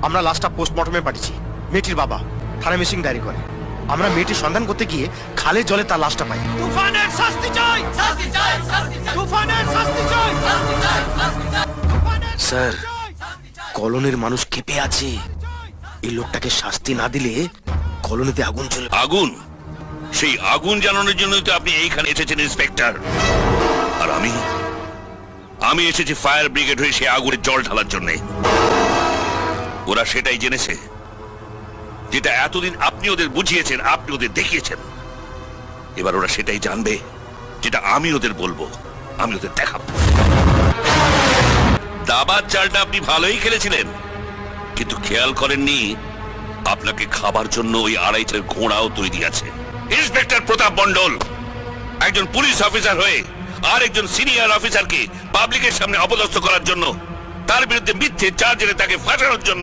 আমরা লাশটা পোস্টমর্টমে পাঠিয়েছি। মেয়েটির বাবা থানা মিসিং ডায়েরি করে। আমরা মেয়েটির সন্ধান করতে গিয়ে খালের জলে তার লাশটা পাই। তুফানের শাস্তি চাই, শাস্তি চাই, শাস্তি চাই, তুফানের শাস্তি চাই, শাস্তি চাই, শাস্তি চাই। স্যার, কলোনির মানুষ ক্ষেপে আছে। এই লোকটাকে শাস্তি না দিলে কলোনিতে আগুন জ্বলে। আগুন? সেই আগুন জ্বালানোর জন্যই তো আপনি এইখানে এসেছেন ইন্সপেক্টর। আর আমি এসেছি ফায়ার ব্রিগেড হয়ে সেই আগুনের জল ঢালার জন্য। ওরা সেটাই জেনেছে যেটা এতদিন আপনি ওদের বুঝিয়েছেন, আপনি ওদের দেখিয়েছেন। এবার ওরা সেটাই জানবে যেটা আমি ওদের বলবো, আমি ওদের দেখাবো। দাবার চালটা আপনি ভালোই খেলেছিলেন, কিন্তু খেয়াল করেননি আপনাকে খাবার জন্য ওই আড়াইটের ঘোড়াও তৈরি আছে। ইন্সপেক্টর প্রতাপ মণ্ডল একজন পুলিশ অফিসার হয়ে আর একজন সিনিয়র অফিসারকে পাবলিকের সামনে অপদস্থ করার জন্য, তার বিরুদ্ধে মিথ্যে চার্জ এনে তাকে ফাঁসানোর জন্য